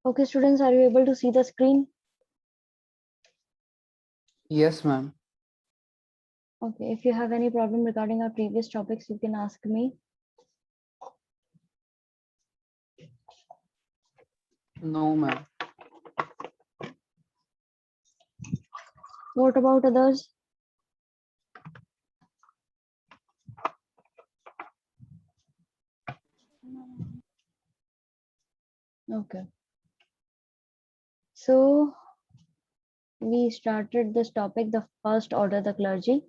Okay, students, are you able to see the screen? Yes, ma'am. Okay, if you have any problem regarding our previous topics, you can ask me. No, ma'am. What about others? Okay. So we started this topic, the first order, the clergy,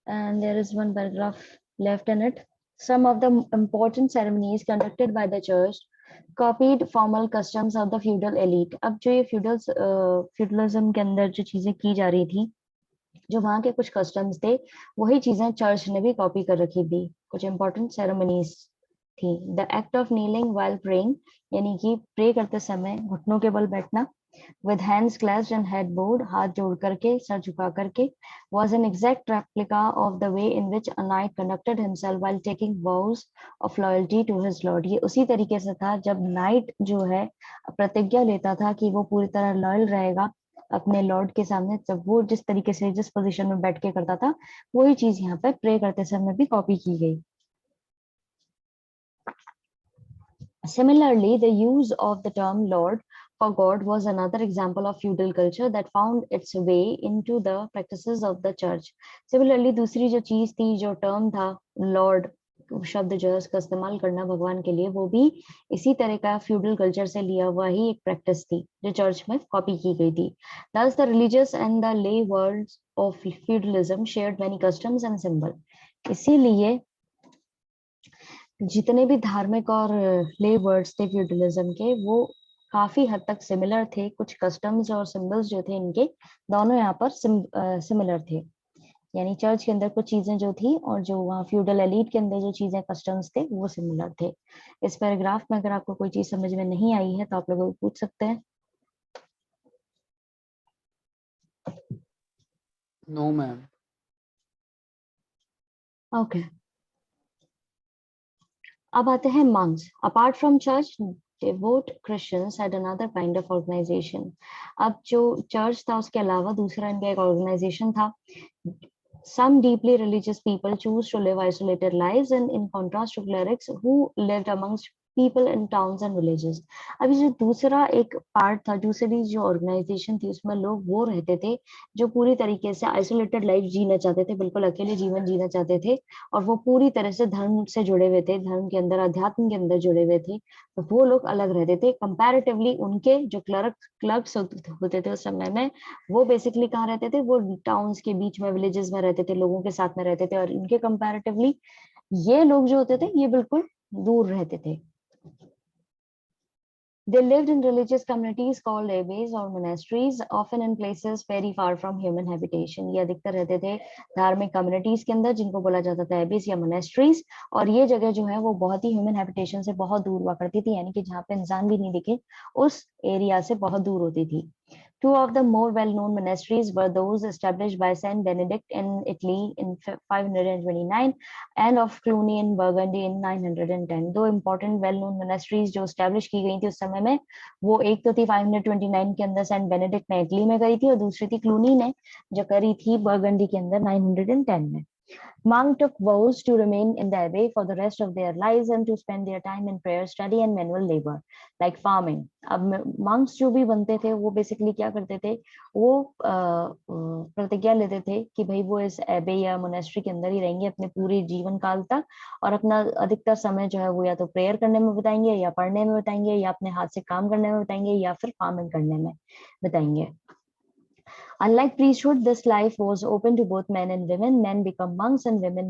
and there is one paragraph left in it. Some of the important ceremonies conducted by the church copied formal customs of the feudal elite. अब जो ये feudalism के अंदर जो चीजें की जा रही थी, जो वहाँ के कुछ कस्टम्स थे, वही चीजें चर्च ने भी कॉपी कर रखी थी। कुछ इंपॉर्टेंट सेरेमनीज थी। The act of kneeling while praying, यानी कि प्रे करते समय घुटनों के बल बैठना, with hands clasped and head bowed, हाथ जोड़ करके, सर झुका करके, was an exact replica of the way in which a knight conducted himself while taking vows of loyalty to his lord. ये उसी तरीके से था जब नाइट जो है प्रतिज्ञा लेता था कि वो पूरी तरह लॉयल रहेगा अपने लॉर्ड के सामने, जब वो जिस तरीके से जिस पोजीशन में बैठ के करता था, वही चीज यहाँ पे प्रे करते समय भी कॉपी की गई। Similarly, the use of the term Lord for God was another example of feudal culture that found its way into the practices of the church. Similarly, दूसरी जो चीज थी, जो टर्म था Lord शब्द जो है उसका इस्तेमाल करना भगवान के लिए, वो भी इसी तरह का फ्यूडल कल्चर से लिया हुआ ही एक प्रैक्टिस थी जो चर्च में कॉपी की गई थी। Thus, the religious and the lay worlds of feudalism shared many customs and symbols. इसीलिए जितने भी धार्मिक और ले वर्ड्स थे फ्यूडलिज्म के, वो काफी हद तक सिमिलर थे। कुछ कस्टम्स और सिंबल्स जो थे इनके, दोनों यहाँ पर सिमिलर थे। यानी चर्च के अंदर कुछ चीजें जो थी और जो वहाँ फ्यूडल एलीट के अंदर जो चीजें कस्टम्स थे वो सिमिलर थे। इस पैराग्राफ में अगर आपको कोई चीज समझ में नहीं आई है तो आप लोग पूछ सकते हैं। No, ma'am. ओके, अब आते हैं monks. Apart from church, devout Christians had another kind of organization. अब जो चर्च था उसके अलावा दूसरा इनका एक ऑर्गेनाइजेशन था। Some deeply religious people choose to live isolated lives, and in contrast to clerics who lived amongst people in towns and villages. अभी जो दूसरा एक पार्ट था, दूसरी जो ऑर्गेनाइजेशन थी, उसमें लोग वो रहते थे जो पूरी तरीके से आइसोलेटेड लाइफ जीना चाहते थे, बिल्कुल अकेले जीवन जीना चाहते थे, और वो पूरी तरह से धर्म से जुड़े हुए थे, धर्म के अंदर, अध्यात्म के अंदर जुड़े हुए थे। तो वो लोग अलग रहते थे कंपैरेटिवली उनके जो क्लर्क्स होते थे उस समय में। वो बेसिकली कहाँ रहते थे? वो टाउन्स के बीच में, विलेजेस में रहते थे, लोगों के साथ में रहते थे, और इनके कंपैरेटिवली ये लोग जो होते थे ये बिल्कुल दूर रहते थे। They lived in religious communities called abbeys or monasteries, often in places very far from human habitation. ये अधिकतर रहते थे धार्मिक कम्युनिटीज के अंदर जिनको बोला जाता था एबीज या मोनेस्ट्रीज, और ये जगह जो है वो बहुत ही ह्यूमन हैबिटेशन से बहुत दूर हुआ करती थी, यानी कि जहाँ पे इंसान भी नहीं दिखे उस एरिया से बहुत दूर होती थी। Two of the more well-known monasteries were those established by Saint Benedict in Italy in 529 and of Cluny in Burgundy in 910. दो important well-known monasteries जो establish की गई थी उस समय में, वो एक तो थी 529 के अंदर सेंट बेनेडिक्ट ने इटली में करी थी, और दूसरी थी क्लूनी ने जो करी थी बर्गंडी के अंदर 910 में। Monks took vows to remain in the abbey for the rest of their lives and to spend their time in prayer, study and manual labor, like farming. अब monks जो भी बनते थे वो बेसिकली क्या करते थे? वो प्रतिज्ञा लेते थे कि भाई वो इस एबे या मोनेस्ट्री के अंदर ही रहेंगे अपने पूरे जीवन काल तक, और अपना अधिकतर समय जो है वो या तो प्रेयर करने में बिताएंगे, या पढ़ने में बिताएंगे, या अपने हाथ से काम करने में बिताएंगे, या फिर फार्मिंग करने में बिताएंगे। Unlike priesthood, this life was open to both men and women. Men become monks and women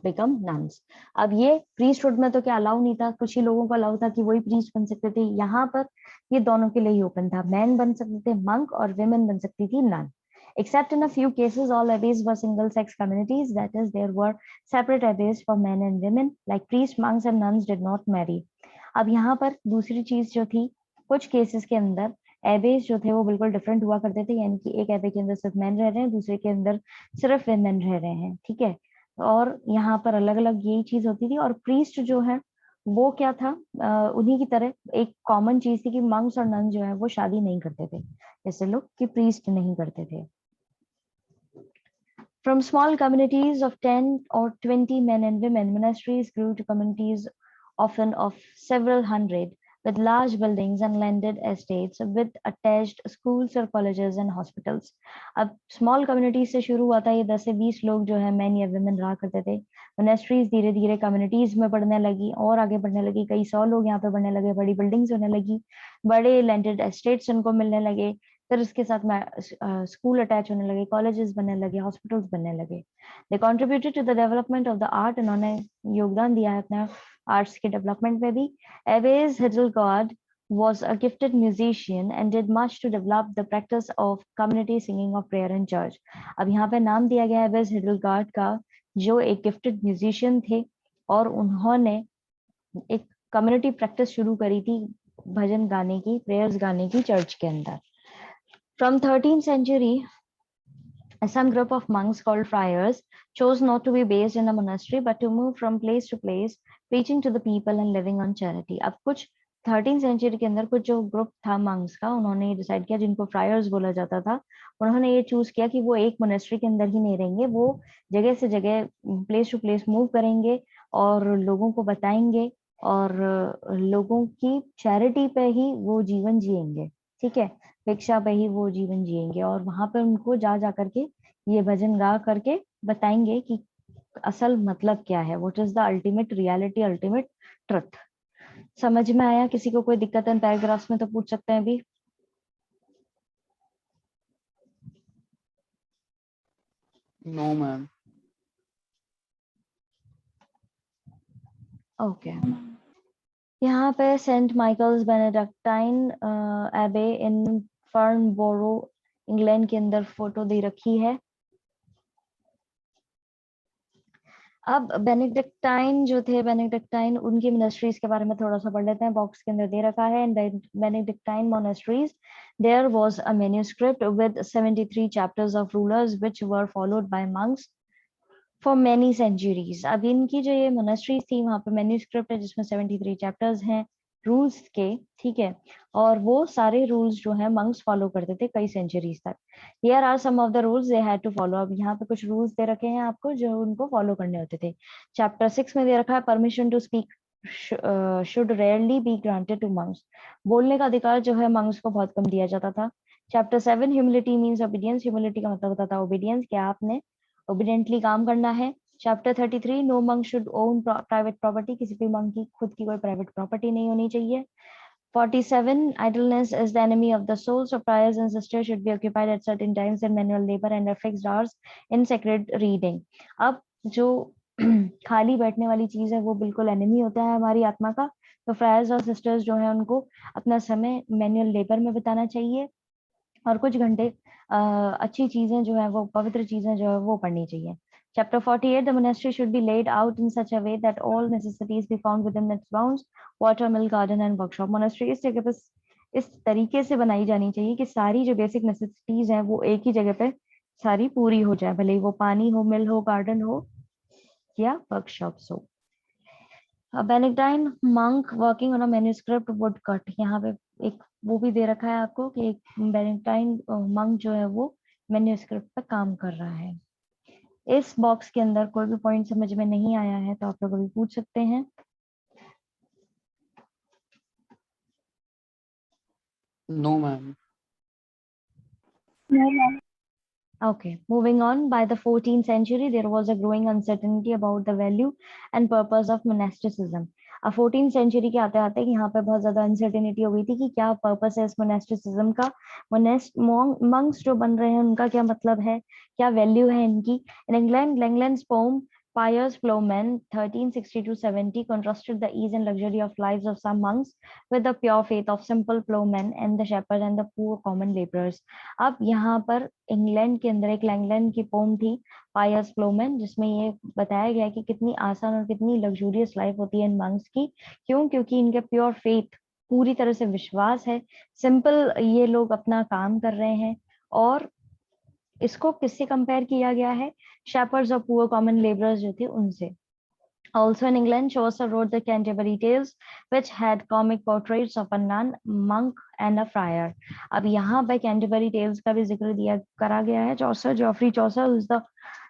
become nuns. अब ये priesthood में तो क्या अलाउ नहीं था, कुछ ही लोगों को अलाउ था कि वही priest बन सकते थे। यहाँ पर ये दोनों के लिए ही ओपन था, men बन सकते थे monk और women बन सकती थी nun. Except in a few cases, all abbeys were single-sex communities. That is, there were separate abbeys for men and women. Like priests, monks and nuns did not marry. अब यहाँ पर दूसरी चीज जो थी, कुछ केसेस के अंदर एबेज जो थे वो बिल्कुल डिफरेंट हुआ करते थे, यानी कि एक एबे के अंदर सिर्फ मेन रह रहे हैं, दूसरे के अंदर सिर्फ वेमेन रह रहे हैं, ठीक है। और यहाँ पर अलग अलग यही चीज होती थी। और प्रीस्ट जो है वो क्या था, उन्हीं की तरह एक कॉमन चीज थी कि मंक्स और नन जो है वो शादी नहीं करते थे, जैसे लोग कि प्रीस्ट नहीं करते थे। From small communities of 10 or 20 men and women, monasteries grew to communities often of several hundred, with large buildings and landed estates, with attached schools or colleges and hospitals. अब small communities से शुरू हुआ था, ये 10 से 20 लोग जो है men या women रहा करते थे। monasteries धीरे धीरे communities में बढ़ने लगी और आगे बढ़ने लगी, कई 100 लोग यहाँ पे बढ़ने लगे, बड़ी buildings होने लगी, बड़े landed estates उनको मिलने लगे, फिर उसके साथ में स्कूल अटैच होने लगे, कॉलेजेस बनने लगे, हॉस्पिटल्स बनने लगे। They contributed to the development of the art, इन्होंने योगदान दिया है अपने आर्ट्स के डेवलपमेंट में भी। Abbess Hildegard was a gifted musician and did much to develop the practice of community singing of prayer in church. अब यहाँ पे नाम दिया गया है एवेज हिडलगार्ड का, जो एक गिफ्टेड म्यूजिशियन थे और उन्होंने एक कम्युनिटी प्रैक्टिस शुरू करी थी भजन गाने की, प्रेयर्स गाने की चर्च के अंदर। From 13th century, some group of monks called friars chose not to be based in a monastery but to move from place to place, preaching to the people and living on charity. अब कुछ 13th century के अंदर कुछ जो group था monks का, उन्होंने ये डिसाइड किया, जिनको फ्रायर्स बोला जाता था, उन्होंने ये चूज किया कि वो एक मोनेस्ट्री के अंदर ही नहीं रहेंगे, वो जगह से जगह प्लेस टू प्लेस मूव करेंगे और लोगों को बताएंगे और लोगों की चैरिटी पे ही वो जीवन जिएंगे, ठीक है, भिक्षा पे ही वो जीवन जिएंगे और वहां पे उनको जा करके ये भजन गा करके बताएंगे कि असल मतलब क्या है, what is the ultimate reality, ultimate truth. समझ में आया? किसी को कोई दिक्कत है पैराग्राफ्स में तो पूछ सकते हैं अभी। No, ma'am. ओके, यहाँ पे सेंट माइकल्स बेनेडिक्टाइन एबे इन फर्नबोरो इंग्लैंड के अंदर फोटो दे रखी है। अब बेनेडिक्टाइन जो थे, बेनेडिक्टाइन उनकी मोनेस्ट्रीज के बारे में थोड़ा सा पढ़ लेते हैं, बॉक्स के अंदर दे रखा है। In Benedictine monasteries there was a manuscript with 73 chapters of rules which were followed by monks for many centuries. अब इनकी जो ये मोनेस्ट्रीज थी, वहां पे मैन्युस्क्रिप्ट है जिसमें 73 चैप्टर्स हैं रूल्स के, ठीक है, और वो सारे रूल्स जो है मंक्स फॉलो करते थे कई सेंचुरीज तक। Here are some of the rules they had to follow. अब यहाँ पे कुछ रूल्स दे रखे हैं आपको जो उनको फॉलो करने होते थे। चैप्टर 6 में दे रखा है permission to speak should rarely be granted to monks. बोलने का अधिकार जो है मंक्स को बहुत कम दिया जाता था। Chapter 7 humility means obedience. Humility का मतलब होता था ओबीडियंस, क्या आपने ओबीडियंटली काम करना है। Chapter 33 no monk should own private property. किसी भी मंक की खुद की कोई प्राइवेट प्रॉपर्टी नहीं होनी चाहिए। 47 idleness is the enemy of the soul, so friars and sisters should be occupied at certain times in manual labor and at fixed hours in sacred reading. अब जो खाली बैठने वाली चीज है वो बिल्कुल एनिमी होता है हमारी आत्मा का। तो फ्रायर्स और सिस्टर्स जो है उनको अपना समय मैनुअल लेबर में बिताना चाहिए और कुछ घंटे अच्छी चीजें जो है वो पवित्र चीजें जो है वो पढ़नी चाहिए। Chapter 48, the monastery should be laid out in such a way that all necessities be found within its bounds, water, mill, garden and workshop. Monastery इस जगह पे इस तरीके से बनाई जानी चाहिए कि सारी जो बेसिक नेसेसिटीज हैं वो एक ही जगह पे सारी पूरी हो जाए, भले ही वो पानी हो, मिल हो, गार्डन हो या वर्कशॉप्स हो। बेनेडिक्टाइन monk working on a manuscript woodcut, यहाँ पे एक वो भी दे रखा है आपको कि एक बेनेडिक्टाइन monk जो है वो मैन्युस्क्रिप्ट पे काम कर रहा है। इस बॉक्स के अंदर कोई भी पॉइंट समझ में नहीं आया है तो आप लोग अभी पूछ सकते हैं। No, ma'am. Okay, moving on. By the 14th century, there was a growing uncertainty about the value and purpose of monasticism. अब 14th century के आते आते यहाँ पे बहुत ज्यादा अनसर्टेनिटी हो गई थी कि क्या पर्पस है इस मोनास्टिसिज्म का, मंक्स जो बन रहे हैं उनका क्या मतलब है, क्या वैल्यू है इनकी। In England, Langland's poem Pious Plowmen 1360-70 contrasted the ease and luxury of lives of some monks with the pure faith of simple plowmen and the shepherds and the poor common laborers. अब यहाँ पर England के अंदर एक Langland की pome थी पायस Plowman, जिसमें ये बताया गया कि कितनी आसान और कितनी लग्जूरियस लाइफ होती है इन मंक्स की। क्यों? क्योंकि इनके प्योर फेथ, पूरी तरह से विश्वास है, सिंपल ये लोग अपना काम कर रहे हैं। और इसको किससे कंपेयर किया गया है? शेपर्ड्स और पुअर कॉमन लेबरर्स जो थे उनसे। Also in England, Chaucer wrote the Canterbury Tales, which had comic portraits of a nun, monk, and a friar. अब यहाँ पे Canterbury Tales का भी जिक्र दिया करा गया है. Chaucer, Geoffrey Chaucer,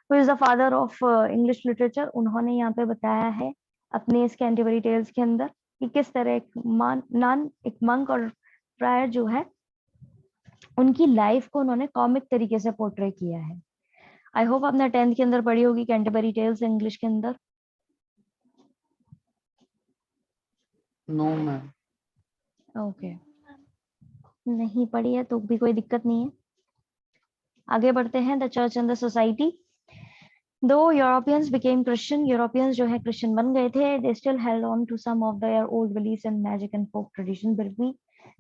who is the father of English literature, उन्होंने यहाँ पे बताया है अपने इस Canterbury Tales के अंदर कि किस तरह एक नन, एक monk और friar जो है उनकी लाइफ को उन्होंने कॉमिक तरीके से पोर्ट्रे किया है. आई होप आपने 10th के अंदर पढ़ी होगी कैंटरबरी टेल्स इंग्लिश के अंदर. No ma'am. ओके, नहीं पढ़ी है तो भी कोई दिक्कत नहीं है. आगे बढ़ते हैं. The church and the society. Though Europeans became Christian, Europeans जो है क्रिश्चियन बन गए थे. They still held on to some of their old beliefs and magic and folk tradition, फिर भी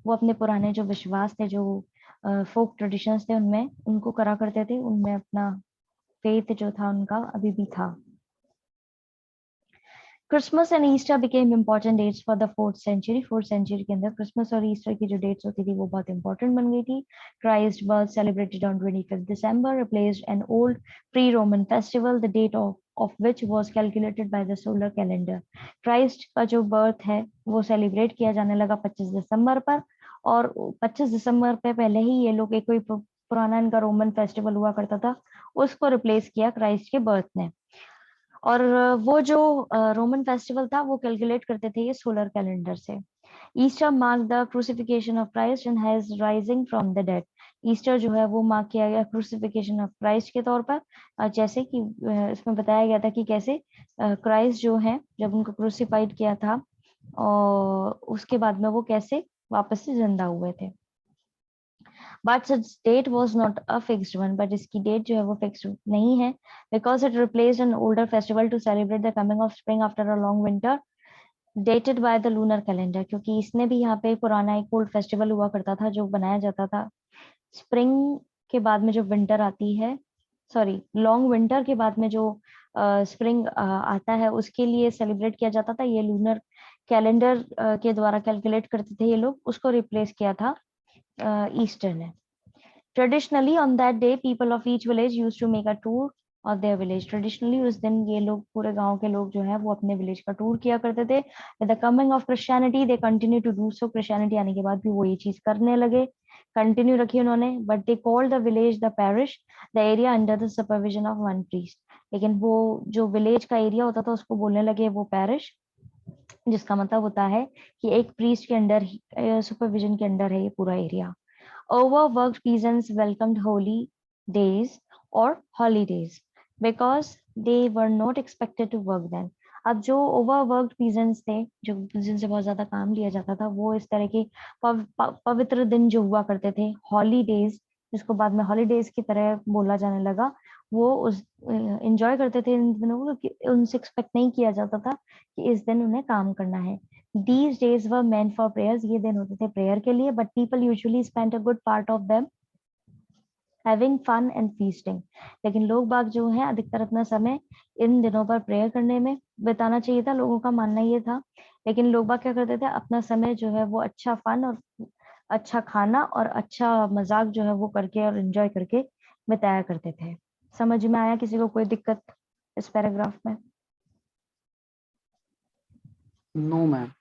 वो अपने पुराने जो विश्वास थे, जो फोक ट्रेडिशंस थे, उनमें उनको करा करते थे. उनमें अपना फेथ जो था उनका अभी भी था. Christmas and Easter became important dates for the 4th century. 4th century के अंदर क्रिसमस और ईस्टर की जो डेट्स होती थी वो बहुत इंपॉर्टेंट बन गई थी. Christ birth celebrated on 25th December replaced an old pre-Roman festival, the date of which was calculated by the solar calendar. Christ का जो बर्थ है वो सेलिब्रेट किया जाने लगा 25 दिसंबर पर, और 25 दिसंबर पे पहले ही ये लोग एक कोई पुराना इनका रोमन फेस्टिवल हुआ करता था, उसको रिप्लेस किया क्राइस्ट के बर्थ ने. और वो जो रोमन फेस्टिवल था वो कैलकुलेट करते थे ये सोलर कैलेंडर से. Easter mark the crucifixion of Christ and has rising from the dead. Easter जो है वो मार्क किया गया क्रूसिफिकेशन ऑफ क्राइस्ट के तौर पर, जैसे कि इसमें बताया गया था कि कैसे क्राइस्ट जो है जब उनको क्रूसिफाइड किया था और उसके बाद में वो कैसे वापस से जिंदा हुए थे. But its date was not a fixed one, but इसकी डेट जो है वो फिक्स्ड नहीं है, because it replaced an older festival to celebrate the coming of spring after a long winter, dated by the lunar calendar. क्योंकि इसने भी यहाँ पे पुराना एक ओल्ड फेस्टिवल हुआ करता था जो बनाया जाता था स्प्रिंग के बाद में जो विंटर आती है, सॉरी लॉन्ग विंटर के बाद में जो स्प्रिंग आता है, उसके लिए सेलिब्रेट किया जाता था. ये लूनर कैलेंडर के द्वारा कैलकुलेट करते थे ये लोग, उसको रिप्लेस किया था ईस्टर ने. Traditionally, on that day, people of each village used to make a tour of their village. Traditionally, उस दिन ये लोग पूरे गांव के लोग जो है वो अपने विलेज का टूर किया करते थे. With the coming of Christianity, they continue to do so. Christianity आने के बाद भी वो ये चीज करने लगे, कंटिन्यू रखी उन्होंने. But they called the village the parish, the area under the supervision of one priest. लेकिन वो जो विलेज का एरिया होता था उसको बोलने लगे वो पैरिश, जिसका मतलब होता है कि एक प्रीस्ट के अंडर, सुपरविजन के अंडर है ये पूरा area. Overworked peasants welcomed holy days or holidays because they were not expected to work then. अब जो ओवरवर्क्ड पीजेंट्स थे, जो जिनसे बहुत ज्यादा काम लिया जाता था, वो इस तरह के पवित्र दिन जो हुआ करते थे, हॉलीडेज, जिसको बाद में हॉलीडेज की तरह बोला जाने लगा, वो उस एंजॉय करते थे इन दिनों को, क्योंकि उनसे एक्सपेक्ट नहीं किया जाता था कि इस दिन उन्हें काम करना है. These days were meant for prayers. ये दिन होते थे प्रेयर के लिए, but people usually spent a good part of them having fun and feasting. लेकिन लोग बाग जो हैं अधिकतर अपना समय इन दिनों पर प्रेयर करने में बिताना चाहिए था, लोगों का मानना ये था. लेकिन लोग बाग क्या करते थे, अपना समय जो है वो अच्छा फन और अच्छा खाना और अच्छा मजाक जो है वो करके और एंजॉय करके बिताया करते थे. समझ में आया किसी को कोई दिक्कत इस पैराग्राफ में? No ma'am.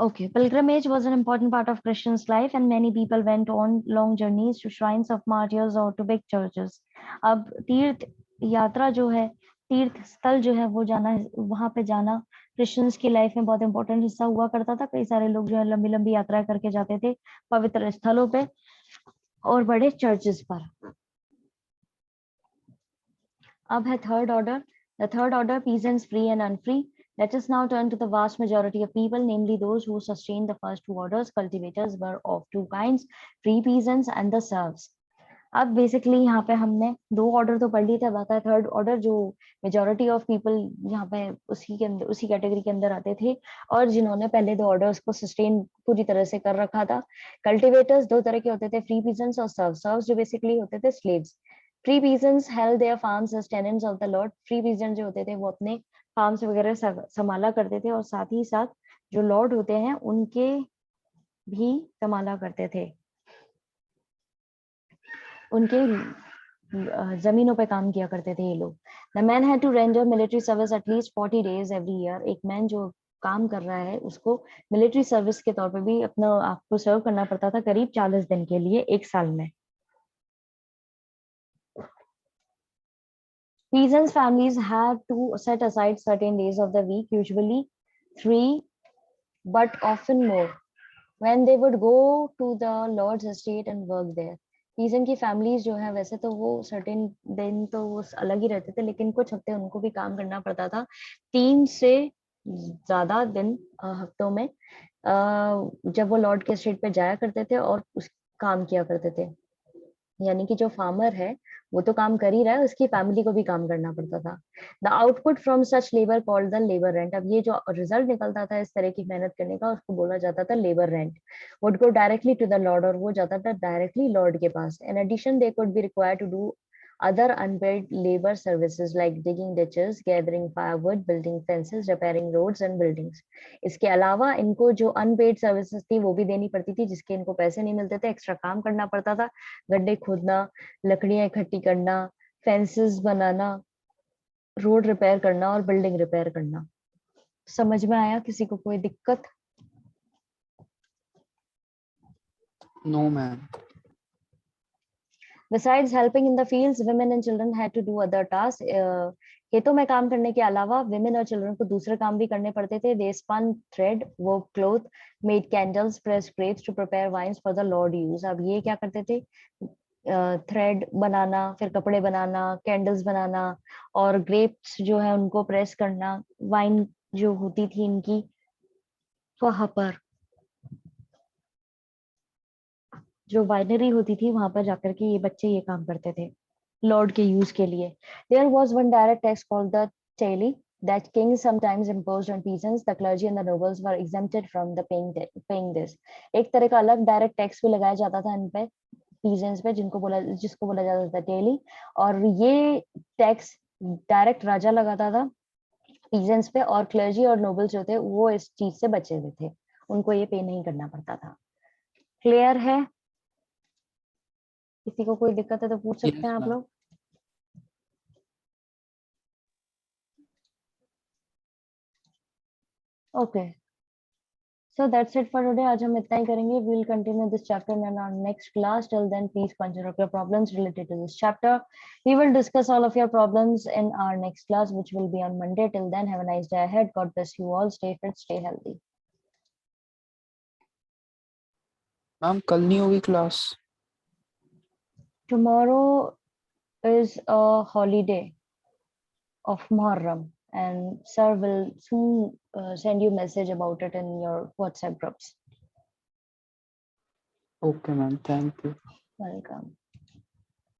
Okay, pilgrimage was an important part of Christians' life, and many people went on long journeys to shrines of martyrs or to big churches. अब तीर्थ यात्रा जो है, तीर्थ स्थल जो है वो जाना, वहां पे जाना क्रिश्चियंस की लाइफ में बहुत इंपॉर्टेंट हिस्सा हुआ करता था. कई सारे लोग जो है लंबी लंबी यात्रा करके जाते थे पवित्र स्थलों पे और बड़े चर्चेस पर. अब है third order. The third order, peasants free and unfree. Let us now turn to the vast majority of people, namely those who sustained the first two orders. Cultivators were of two kinds, free peasants and the serfs. अब basically यहाँ पे हमने दो order तो पढ़ लिए थे. बात है थर्ड ऑर्डर, जो मेजोरिटी ऑफ पीपल यहाँ पे उसी के अंदर, उसी कैटेगरी के अंदर आते थे और जिन्होंने पहले दो ऑर्डर्स को सस्टेन पूरी तरह से कर रखा था. कल्टिवेटर्स दो तरह के होते थे, फ्री पीजेंट्स और सर्व्स. सर्व्स जो बेसिकली होते थे slaves. Free peasants held their farms as tenants of the lord. Free peasant जो होते थे वो अपने फार्म्स वगैरह संभाला करते थे और साथ ही साथ जो लॉर्ड होते हैं उनके भी संभाला करते थे, उनके जमीनों पे काम किया करते थे ये लोग. The man had to render military service at least 40 days every year. एक मैन जो काम कर रहा है उसको मिलिट्री सर्विस के तौर पे भी अपना आपको सर्व करना पड़ता था करीब 40 दिन के लिए एक साल में. Peasants' families had to set aside certain days of the week, usually 3, but often more, when they would go to the Lord's estate and work there. Peasant की फैमिलीज जो है वैसे तो वो सर्टेन दिन तो वो अलग ही रहते थे, लेकिन कुछ हफ्ते उनको भी काम करना पड़ता था 3 से ज्यादा दिन हफ्तों में, जब वो लॉर्ड के स्टेट पे जाया करते थे और उस काम किया करते थे. यानी कि जो फार्मर है वो तो काम कर ही रहा है, उसकी फैमिली को भी काम करना पड़ता था. The output from such labour called the labour rent. अब ये जो रिजल्ट निकलता था इस तरह की मेहनत करने का उसको बोला जाता था labour rent. Would go directly to the lord, और वो जाता था डायरेक्टली लॉर्ड के पास. In addition they could be required to do other unpaid labor services like digging ditches, gathering firewood, building fences, repairing roads and buildings. इसके अलावा इनको जो अनपेड सर्विसेज थी वो भी देनी पड़ती थी, जिसके इनको पैसे नहीं मिलते थे. एक्स्ट्रा काम करना पड़ता था, गड्ढे खोदना, लकड़ियां इकट्ठी करना, फेंसेस बनाना, रोड रिपेयर करना और बिल्डिंग रिपेयर करना. समझ में आया? किसी को कोई दिक्कत? No, ma'am. Besides helping in the fields, women and children had to do other tasks. खेतों में काम करने के अलावा women और children को दूसरे काम भी करने पड़ते थे. They spun thread, wove cloth, made candles, pressed grapes to prepare wines for the Lord use. अब ये क्या करते थे? थ्रेड बनाना, फिर कपड़े बनाना, कैंडल्स बनाना और ग्रेप्स जो है उनको प्रेस करना, वाइन जो होती थी इनकी वहां पर जो वाइनरी होती थी वहां पर जाकर के ये बच्चे ये काम करते थे लॉर्ड के यूज के लिए. There was one direct tax called the taille that kings sometimes imposed on peasants. The clergy and the nobles were exempted from the paying this. एक तरह का अलग डायरेक्ट टैक्स भी लगाया जाता था इन पे पीजेंट्स पे, जिसको बोला जाता था टेली. और ये टैक्स डायरेक्ट राजा लगाता था पीजेंट्स पे, और क्लर्जी और नोबल्स जो थे वो इस चीज से बचे हुए थे, उनको ये पे नहीं करना पड़ता था. क्लियर है? किसी को कोई दिक्कत है तो पूछ सकते हैं आप ma'am. लोग. Okay, so that's it for today. आज हम इतना ही करेंगे. We will continue this chapter in our next class. Till then, please consider your problems related to this chapter. We will discuss all of your problems in our next class, which will be on Monday. Till then, have a nice day ahead. God bless you all. Stay fit, stay healthy. Ma'am, कल नहीं होगी class. Tomorrow is a holiday of Muharram, and sir will soon send you message about it in your WhatsApp groups. Okay, ma'am. Thank you. Welcome.